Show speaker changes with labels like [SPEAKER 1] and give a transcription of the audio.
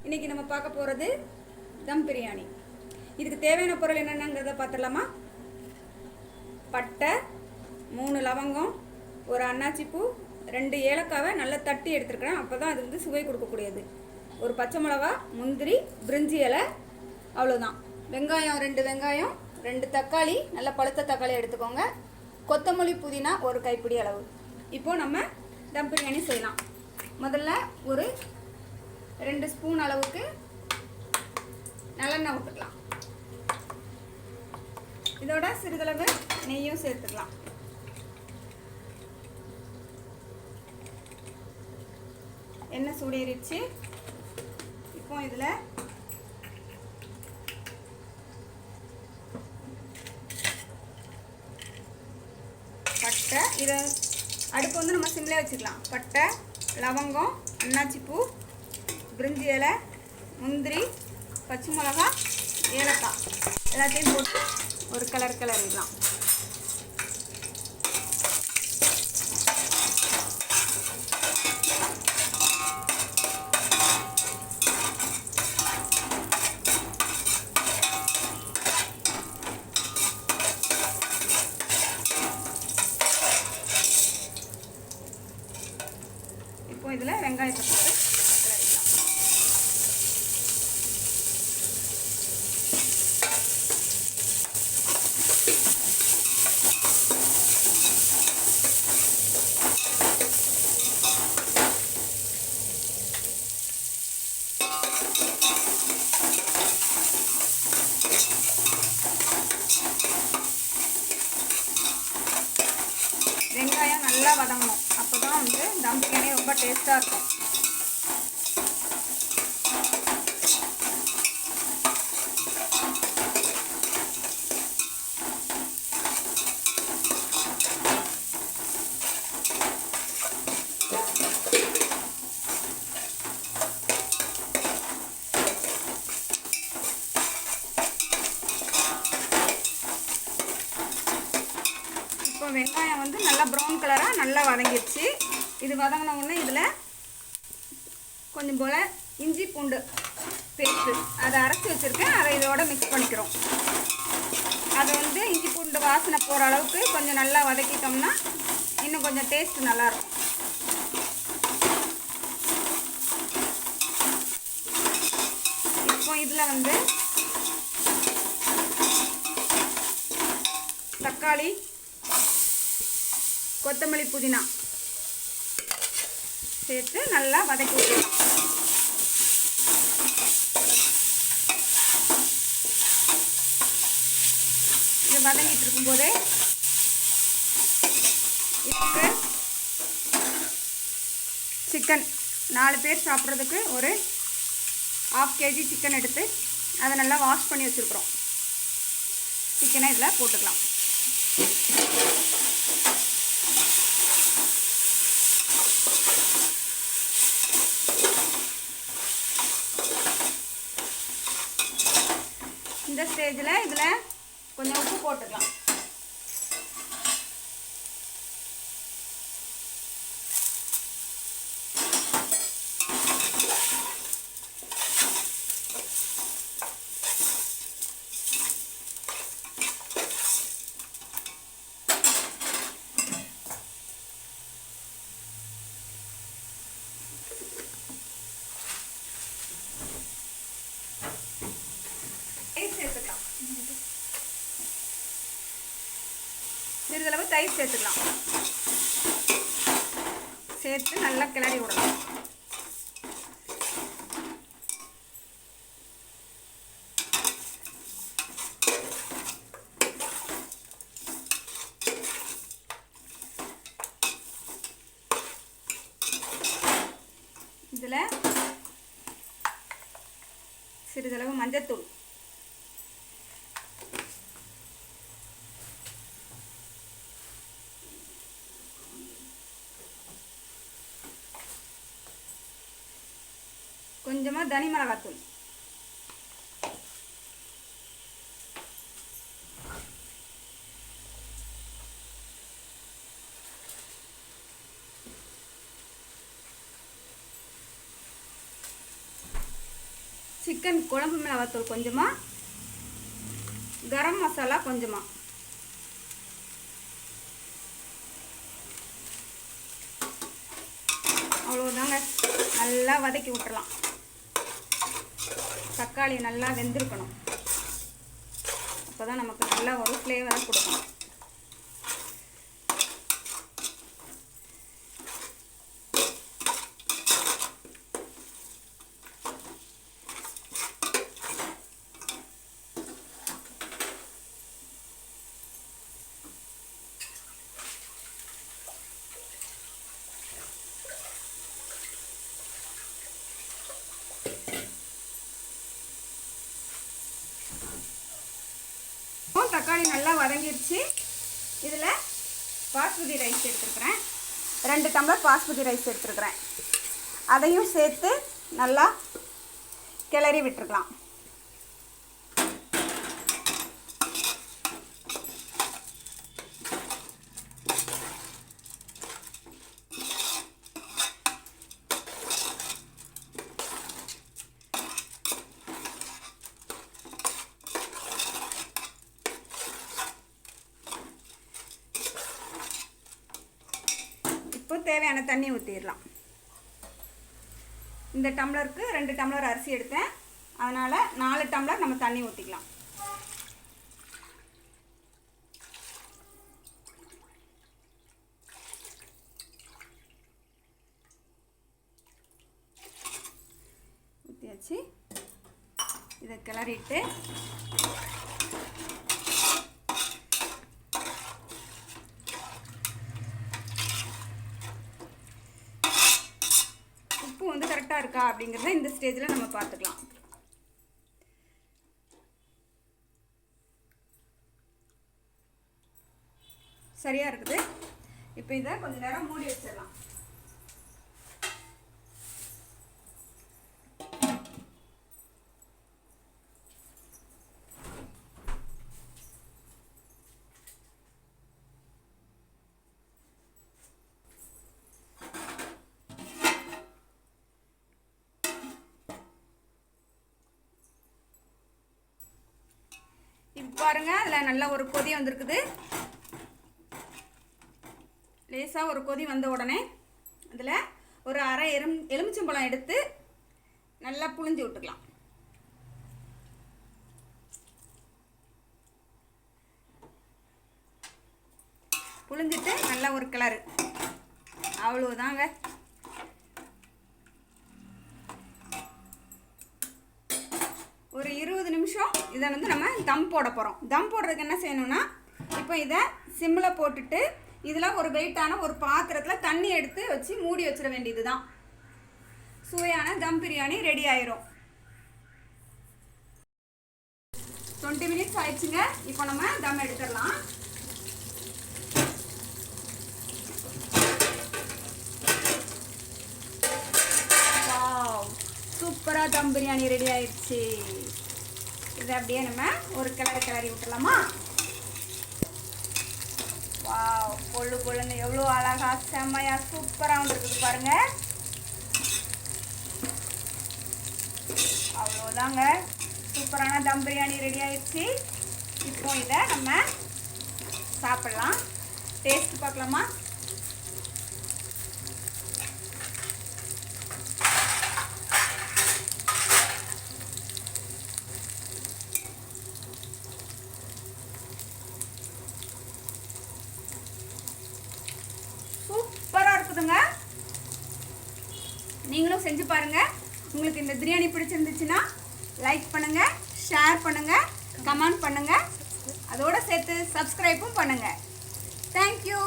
[SPEAKER 1] இன்றைக்கி நம்ம பார்க்க போகிறது தம் பிரியாணி. இதுக்கு தேவையான பொருள் என்னென்னங்கிறத பார்த்துடலாமா? பட்டை, 3 லவங்கம், ஒரு அன்னாச்சிப்பூ, 2 ஏலக்காவை நல்லா தட்டி எடுத்துருக்கிறேன். அப்போ தான் அது வந்து சுவை கொடுக்கக்கூடியது. ஒரு பச்சை மிளகா, முந்திரி, பிரிஞ்சி இலை, அவ்வளோதான். வெங்காயம் 2 வெங்காயம், 2 தக்காளி, நல்லா பழுத்த தக்காளி எடுத்துக்கோங்க. கொத்தமல்லி, புதினா ஒரு கைப்பிடி அளவு. இப்போது நம்ம தம் பிரியாணி செய்யலாம். முதல்ல ஒரு 2 ஸ்பூன் அளவுக்கு நல்லெண்ணெய் விட்டுக்கலாம். இதோட சிறிதளவு நெய்யும் சேர்த்துக்கலாம். எண்ணெய் சூடேறிடுச்சு. இப்போ இதில் பட்டை, இதை அடுப்பு வந்து நம்ம சிம்லே வச்சுக்கலாம். பட்டை, லவங்கம், அன்னாச்சிப்பூ, பிரிஞ்சி இலை, முந்திரி, பச்சை மிளகா, ஏலக்காய் எல்லாத்தையும் போட்டு ஒரு கிளறிடலாம். இப்போ இதில் வெங்காயத்தை போட்டு வெங்காயம் நல்லா வதங்கணும். அப்போ தான் வந்து தம் பிரியாணி ரொம்ப டேஸ்ட்டாக இருக்கும். இப்போ வெங்காயம் வந்து நல்லா ப்ரௌன் கலராக நல்லா வதங்கிடுச்சு. இது வதங்கின உடனே இதில் கொஞ்சம் போல் இஞ்சி பூண்டு பேஸ்ட்டு அதை அரைச்சி வச்சுருக்கேன். அதை இதோட மிக்ஸ் பண்ணிக்கிறோம். அதை வந்து இஞ்சி பூண்டு வாசனை போகிற அளவுக்கு கொஞ்சம் நல்லா வதக்கிட்டோம்னா இன்னும் கொஞ்சம் டேஸ்ட்டு நல்லாயிருக்கும். இப்போ இதில் வந்து தக்காளி, கொத்தமல்லி, புதினா சேர்த்து நல்லா வதக்கி விட்டுக்கலாம். இது வதங்கிட்டு இருக்கும்போதே இதுக்கு சிக்கன் 4 பேர் சாப்பிட்றதுக்கு ஒரு 1/2 kg சிக்கன் எடுத்து அதை நல்லா வாஷ் பண்ணி வச்சுருக்குறோம். சிக்கனை இதில் போட்டுக்கலாம். இந்த ஸ்டேஜில் இதில் கொஞ்சம் உப்பு போட்டுக்கலாம். சேர்த்துக்கலாம். சிறிதளவு தயிர் சேர்த்துக்கலாம். சேர்த்து நல்லா கிளறி விடலாம். இதில் சிறிதளவு மஞ்சத்தூள், கொஞ்சமாக தனி மிளகாத்தூள், சிக்கன் குழம்பு மிளகாத்தூள் கொஞ்சமாக, கரம் மசாலா கொஞ்சமாக. அவ்வளோதாங்க. நல்லா வதக்கி விட்டுறலாம். தக்காளி நல்லா வெந்திருக்கணும். அப்போ தான் நமக்கு நல்லா ஒரு ஃப்ளேவராக கொடுக்கணும். தக்காளி நல்லா வதங்கிடுச்சு. இதில் பாஸ்மதி ரைஸ் எடுத்துருக்கிறேன். 2 டம்ளர் பாஸ்மதி ரைஸ் எடுத்துருக்கிறேன். அதையும் சேர்த்து நல்லா கிளறி விட்டுருக்கலாம். இப்போ தேவையான தண்ணி ஊற்றிடலாம். இந்த டம்ளருக்கு 2 டம்ளர் அரிசி எடுத்தேன். அதனால் 4 டம்ளர் நம்ம தண்ணி ஊற்றிக்கலாம். ஊற்றியாச்சு. இதை கிளறிட்டு வந்து கரெக்டாக இருக்கா அப்படிங்கிறத இந்த ஸ்டேஜில் நம்ம பார்த்துக்கலாம். சரியாக இருக்குது. இப்போ இதை கொஞ்சம் நேரம் மூடி வச்சிடலாம். இப்போ பாருங்க, அதில் நல்லா ஒரு கொதி வந்திருக்குது. லேசாக ஒரு கொதி வந்த உடனே அதில் ஒரு அரை எலுமிச்சம்பழம் எடுத்து நல்லா புழிஞ்சு விட்டுக்கலாம். புழிஞ்சிட்டு நல்லா ஒரு கிளறு. அவ்வளோதாங்க. ஒரு 20 நிமிஷம் இதை வந்து நம்ம தம் போட போகிறோம். தம் போடுறதுக்கு என்ன செய்யணும்னா, இப்போ இதை சிம்மில் போட்டுட்டு இதில் ஒரு வெயிட்டான ஒரு பாத்திரத்தில் தண்ணி எடுத்து வச்சு மூடி வச்சிட வேண்டியது தான். சுவையான தம் பிரியாணி ரெடி ஆயிரும். 20 மினிட்ஸ் ஆயிடுச்சுங்க. இப்போ நம்ம தம் எடுத்துடலாம். சூப்பராக தம் பிரியாணி ரெடி ஆயிடுச்சு. இதை அப்படியே நம்ம ஒரு கிளறி விட்டுலாமா? வாவ், பொழுன்னு எவ்வளோ அழகா செம்மையா சூப்பராக வந்துருக்குது பாருங்க. அவ்வளோதாங்க, சூப்பரான தம் பிரியாணி ரெடி ஆயிடுச்சு. இப்போ இதை நம்ம சாப்பிடலாம். டேஸ்ட் பார்க்கலாமா? நீங்களும் செஞ்சு பாருங்க. உங்களுக்கு இந்த பிரியாணி பிடிச்சிருந்துச்சுன்னா லைக் பண்ணுங்க, ஷேர் பண்ணுங்க, கமெண்ட் பண்ணுங்க. அதோட சேர்த்து சப்ஸ்கிரைபும் பண்ணுங்க. தேங்க்யூ.